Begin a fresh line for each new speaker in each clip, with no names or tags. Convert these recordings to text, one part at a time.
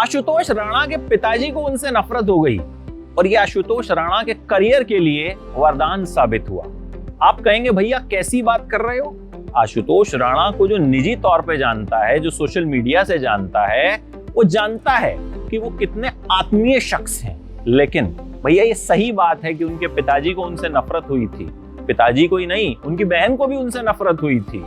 आशुतोष राणा के पिताजी को उनसे नफरत हो गई और यह आशुतोष राणा के करियर के लिए वरदान साबित हुआ। आप कहेंगे भैया कैसी बात कर रहे हो? आशुतोष राणा को जो निजी तौर पे जानता है, जो सोशल मीडिया से जानता है, वो जानता है कि वो कितने आत्मीय शख्स हैं। लेकिन भैया ये सही बात है कि उनके पिताजी को उनसे नफरत हुई थी। पिताजी को ही नहीं, उनकी बहन को भी उनसे नफरत हुई थी।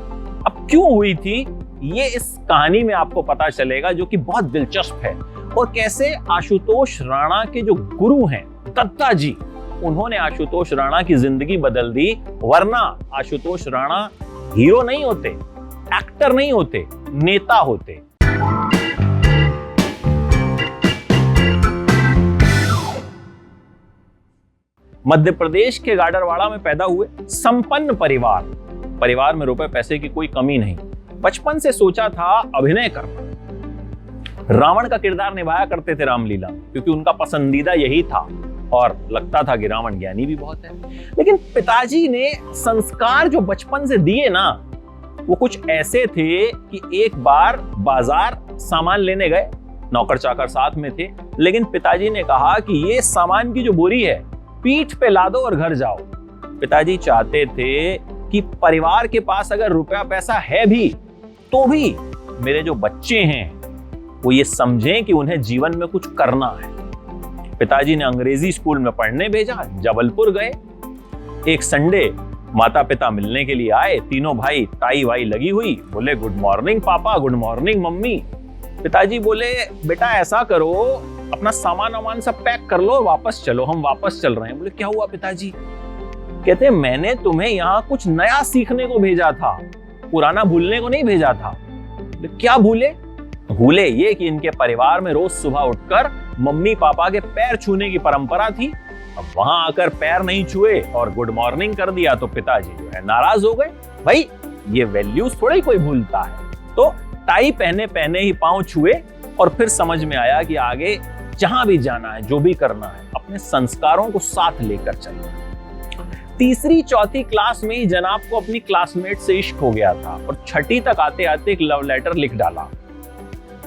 अब क्यों हुई थी ये इस कहानी में आपको पता चलेगा, जो कि बहुत दिलचस्प है। और कैसे आशुतोष राणा के जो गुरु हैं दत्ता जी, उन्होंने आशुतोष राणा की जिंदगी बदल दी। वरना आशुतोष राणा हीरो नहीं होते, एक्टर नहीं होते, नेता होते। मध्य प्रदेश के गाडरवाड़ा में पैदा हुए संपन्न परिवार में रुपए पैसे की कोई कमी नहीं। बचपन से सोचा था अभिनय करना। रावण का किरदार निभाया करते थे रामलीला, क्योंकि उनका पसंदीदा यही था और लगता था कि रावण ज्ञानी भी बहुत है। लेकिन पिताजी ने संस्कार जो बचपन से दिए ना, वो कुछ ऐसे थे कि एक बार बाजार सामान लेने गए, नौकर चाकर साथ में थे, लेकिन पिताजी ने कहा कि ये सामान की जो बोरी है पीठ पे ला दो और घर जाओ। पिताजी चाहते थे कि परिवार के पास अगर रुपया पैसा है भी तो भी मेरे जो बच्चे हैं वो ये समझें कि उन्हें जीवन में कुछ करना है। पिताजी ने अंग्रेजी स्कूल में पढ़ने भेजा, जबलपुर गए। एक संडे माता पिता मिलने के लिए आए, तीनों भाई टाई वाई लगी हुई, बोले गुड मॉर्निंग पापा, गुड मॉर्निंग मम्मी। पिताजी बोले बेटा ऐसा करो, अपना सामान सब पैक कर लो, वापस चलो, हम वापस चल रहे हैं। बोले क्या हुआ पिताजी? कहते मैंने तुम्हें यहाँ कुछ नया सीखने को भेजा था, पुराना भूलने को नहीं भेजा था। क्या भूले ये कि इनके परिवार में रोज सुबह उठकर मम्मी पापा के पैर छूने की परंपरा थी। अब वहां आकर पैर नहीं छुए और गुड मॉर्निंग कर दिया तो पिताजी जो है नाराज हो गए। भाई ये वैल्यूज थोड़ा ही कोई भूलता है। तो टाई पहने ही पांव छुए और फिर समझ में आया कि आगे जहां भी जाना है, जो भी करना है, अपने संस्कारों को साथ लेकर चलना है। तीसरी चौथी क्लास में ही जनाब को अपनी क्लासमेट से इश्क हो गया था और छठी तक आते आते एक लव लेटर लिख डाला।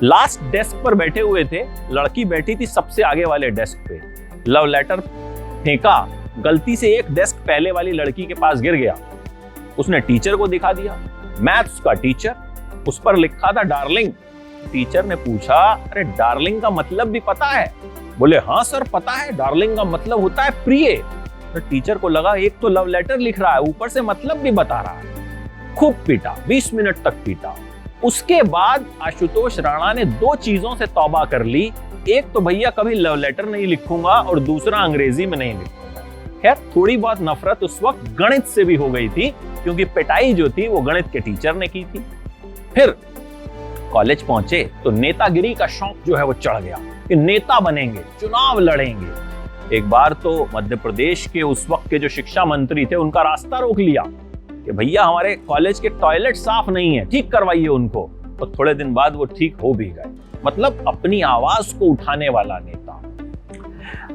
लास्ट डेस्क पर बैठे हुए थे, लड़की बैठी थी सबसे आगे वाले डेस्क पे। लव लेटर फेंका, गलती से एक डेस्क पहले वाली लड़की के पास गिर गया। उसने टीचर को दिखा दिया, मैथ्स का टीचर, उस पर लिखा था डार्लिंग। टीचर ने पूछा अरे डार्लिंग का मतलब भी पता है? बोले हाँ सर पता है, डार्लिंग का मतलब होता है प्रिय। तो टीचर को लगा एक तो लव लेटर लिख रहा है, ऊपर से मतलब भी बता रहा है। खूब पीटा, 20 मिनट तक पीटा। उसके बाद आशुतोष राणा ने दो चीजों से तौबा कर ली। एक तो भैया कभी लव लेटर नहीं लिखूंगा और दूसरा अंग्रेजी में नहीं लिखूंगा। खैर थोड़ी बहुत नफरत उस वक्त गणित से भी हो गई थी, क्योंकि पिटाई जो थी वो गणित के टीचर ने की थी। फिर कॉलेज पहुंचे तो नेतागिरी का शौक जो है वो चढ़ गया कि नेता बनेंगे, चुनाव लड़ेंगे। एक बार तो मध्य प्रदेश के उस वक्त के जो शिक्षा मंत्री थे उनका रास्ता रोक लिया कि भैया हमारे कॉलेज के टॉयलेट साफ नहीं है, ठीक करवाइए उनको। और थोड़े दिन बाद वो ठीक हो भी गए। मतलब अपनी आवाज को उठाने वाला नेता।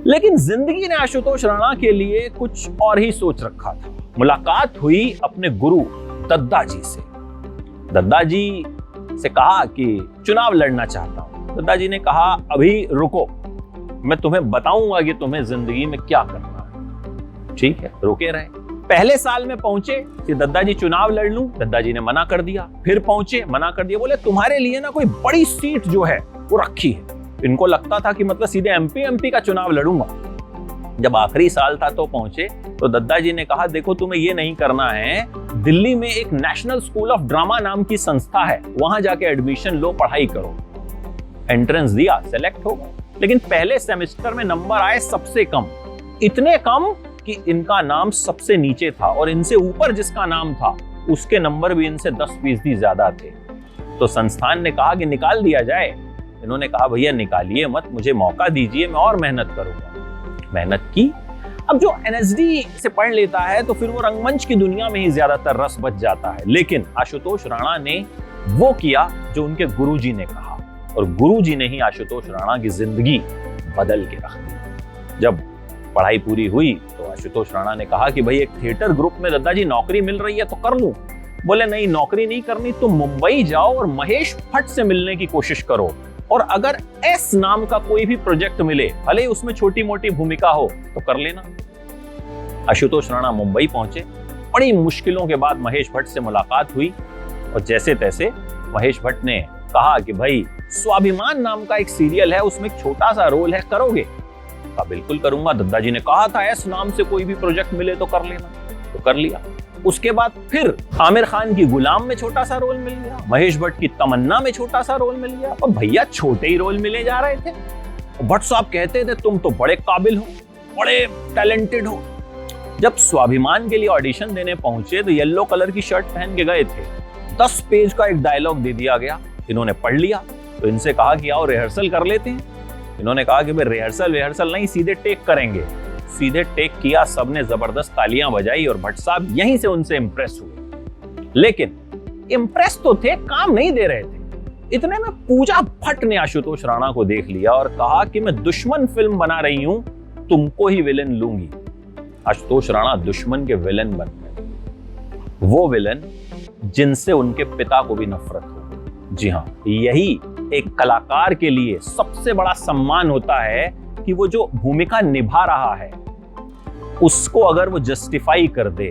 लेकिन जिंदगी ने आशुतोष राणा के लिए कुछ और ही सोच रखा था। मुलाकात हुई अपने गुरु दद्दा जी से। दद्दा जी से कहा कि चुनाव लड़ना चाहता हूं। दद्दा जी ने कहा अभी रुको, मैं तुम्हें बताऊंगा कि तुम्हें जिंदगी में क्या करना है। ठीक है, रुके रहे। पहले साल में पहुंचे कि दद्दा जी चुनाव लड़ लूं, दद्दा जी ने मना कर दिया। फिर पहुंचे, मना कर दिया। बोले तुम्हारे लिए ना कोई बड़ी सीट जो है वो रखी है। इनको लगता था कि मतलब सीधे एमपी का चुनाव लड़ूंगा। जब आखिरी साल था तो पहुंचे तो दद्दा जी ने कहा देखो तुम्हें ये नहीं करना है, दिल्ली में एक नेशनल स्कूल ऑफ ड्रामा नाम की संस्था है, वहां जाके एडमिशन लो, पढ़ाई करो। एंट्रेंस दिया, सेलेक्ट हो गए। लेकिन पहले सेमेस्टर में नंबर आए सबसे कम, इतने कम कि इनका नाम सबसे नीचे था और इनसे ऊपर जिसका नाम था उसके नंबर भी इनसे 10% ज्यादा थे। तो संस्थान ने कहा कि निकाल दिया जाए। इन्होंने कहा भैया निकालिए मत, मुझे मौका दीजिए, मैं और मेहनत करूंगा। मेहनत की। अब जो एनएसडी से पढ़ लेता है तो फिर वो रंगमंच की दुनिया में ही ज्यादातर रस बच जाता है। लेकिन आशुतोष राणा ने वो किया जो उनके गुरुजी ने कहा, और गुरुजी ने ही आशुतोष राणा की जिंदगी बदल के रख दी। जब पढ़ाई पूरी हुई तो आशुतोष राणा ने कहा कि भाई एक थिएटर ग्रुप में दद्दा जी नौकरी मिल रही है तो कर लूं। बोले नहीं, नौकरी नहीं करनी, तुम मुंबई जाओ और महेश भट्ट से मिलने की कोशिश करो, और अगर एस नाम का कोई भी प्रोजेक्ट मिले, भले ही उसमें छोटी मोटी भूमिका हो, तो कर लेना। आशुतोष राणा मुंबई पहुंचे। बड़ी मुश्किलों के बाद महेश भट्ट से मुलाकात हुई और जैसे तैसे महेश भट्ट ने कहा कि भाई स्वाभिमान नाम का एक सीरियल है, उसमें एक छोटा सा रोल है, करोगे? कहा बिल्कुल करूंगा, दद्दा जी ने कहा था एस नाम से कोई भी प्रोजेक्ट मिले तो कर लेना। तो कर लिया। उसके बाद फिर आमिर खान की गुलाम में छोटा सा रोल मिल गया, महेश भट्ट की तमन्ना में छोटा सा रोल मिल गया। और भैया छोटे ही रोल मिले जा रहे थे। भट्ट साहब कहते थे तुम तो बड़े काबिल हो, बड़े टैलेंटेड हो। जब स्वाभिमान के लिए ऑडिशन देने पहुंचे तो येलो कलर की शर्ट पहन के गए थे। 10 पेज का एक डायलॉग दे दिया गया, इन्होंने पढ़ लिया। तो इनसे कहा कि आओ रिहर्सल कर लेते हैं। इन्होंने कहा कि भाई रिहर्सल नहीं, सीधे टेक करेंगे। सीधे टेक किया, सबने जबरदस्त तालियां बजाई और भट्ट साहब यहीं से उनसे इंप्रेस हुए। लेकिन इंप्रेस तो थे, काम नहीं दे रहे थे। इतने में पूजा भट्ट ने आशुतोष राणा को देख लिया और कहा कि मैं दुश्मन फिल्म बना रही हूं, तुमको ही विलेन लूंगी। आशुतोष राणा दुश्मन के विलेन बन गए, वो विलेन जिनसे उनके पिता को भी नफरत हो। जी हाँ, यही एक कलाकार के लिए सबसे बड़ा सम्मान होता है कि वो जो भूमिका निभा रहा है उसको अगर वो जस्टिफाई कर दे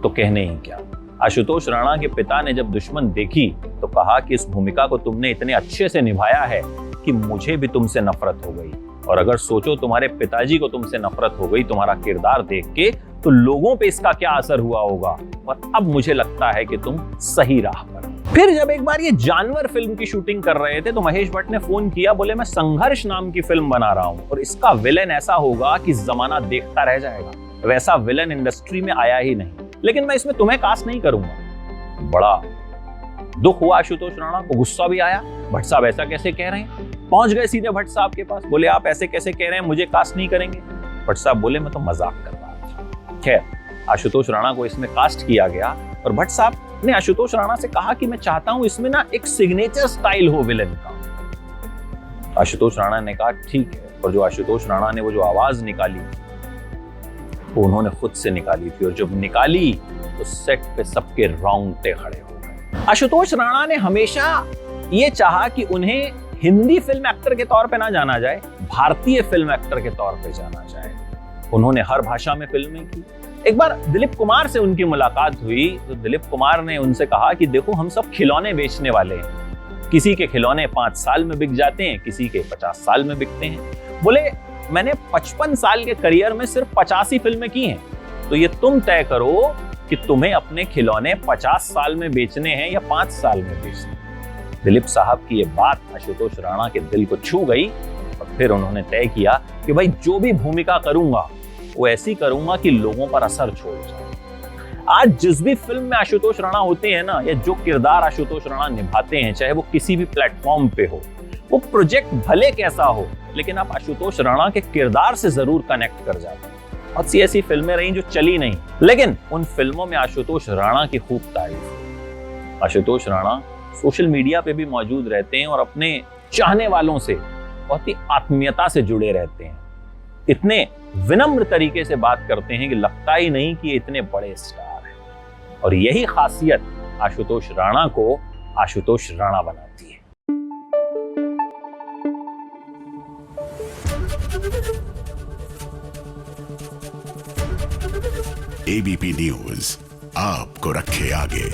तो कहने ही क्या। आशुतोष राणा के पिता ने जब दुश्मन देखी तो कहा कि इस भूमिका को तुमने इतने अच्छे से निभाया है कि मुझे भी तुमसे नफरत हो गई। और अगर सोचो तुम्हारे पिताजी को तुमसे नफरत हो गई तुम्हारा किरदार देख के, तो लोगों पे इसका क्या असर हुआ होगा। और अब मुझे लगता है कि तुम सही राह पर। फिर जब एक बार ये जानवर फिल्म की शूटिंग कर रहे थे तो महेश भट्ट ने फोन किया, बोले मैं संघर्ष नाम की फिल्म बना रहा हूं और इसका विलेन ऐसा होगा कि जमाना देखता रह जाएगा। वैसा विलेन इंडस्ट्री में आया ही नहीं, लेकिन मैं इसमें तुम्हें कास्ट नहीं करूंगा। बड़ा दुख हुआ आशुतोष राणा को, गुस्सा भी आया। भट्ट साहब ऐसा कैसे कह रहे हैं? पहुंच गए सीधे भट्ट साहब के पास, बोले आप ऐसे कैसे कह रहे हैं, मुझे कास्ट नहीं करेंगे? भट्ट साहब बोले मैं तो मजाक कर रहा था। खैर, आशुतोष राणा को इसमें कास्ट किया गया और भट्ट साहब ने आशुतोष राणा से कहा कि मैं चाहता हूं इसमें ना एक सिग्नेचर स्टाइल हो विलेन का। आशुतोष राणा ने कहा ठीक है। और जो आशुतोष राणा ने वो जो आवाज निकाली वो उन्होंने खुद से निकाली थी, और जब निकाली तो सेट पे सबके रोंगटे खड़े हो गए। आशुतोष राणा ने हमेशा ये चाहा कि उन्हें हिंदी फिल्म एक्टर के तौर पे ना जाना जाए, भारतीय फिल्म एक्टर के तौर पे जाना जाए। उन्होंने हर भाषा में फिल्में की। एक बार दिलीप कुमार से उनकी मुलाकात हुई तो दिलीप कुमार ने उनसे कहा कि देखो हम सब खिलौने बेचने वाले हैं, किसी के खिलौने 5 साल में बिक जाते हैं, किसी के 50 साल में बिकते हैं। बोले मैंने 55 साल के करियर में सिर्फ 85 फिल्में की हैं, तो ये तुम तय करो कि तुम्हें अपने खिलौने 50 साल में बेचने हैं या 5 साल में बेचने हैं। दिलीप साहब की ये बात आशुतोष राणा के दिल को छू गई और फिर उन्होंने तय किया कि भाई जो भी भूमिका करूंगा वो ऐसी करूंगा कि लोगों पर असर छोड़ जाए। आज जिस भी फिल्म में आशुतोष राणा होते हैं ना, या जो किरदार आशुतोष राणा निभाते हैं, चाहे वो किसी भी प्लेटफॉर्म पे हो, वो प्रोजेक्ट भले कैसा हो, लेकिन आप आशुतोष राणा के किरदार से जरूर कनेक्ट कर जाते हैं। बहुत सी ऐसी फिल्में रही जो चली नहीं, लेकिन उन फिल्मों में आशुतोष राणा की खूब तारीफ। आशुतोष राणा सोशल मीडिया पे भी मौजूद रहते हैं और अपने चाहने वालों से बहुत ही आत्मीयता से जुड़े रहते हैं। इतने विनम्र तरीके से बात करते हैं कि लगता ही नहीं कि ये इतने बड़े स्टार हैं। और यही खासियत आशुतोष राणा को आशुतोष राणा बनाती है।
एबीपी न्यूज आपको रखे आगे।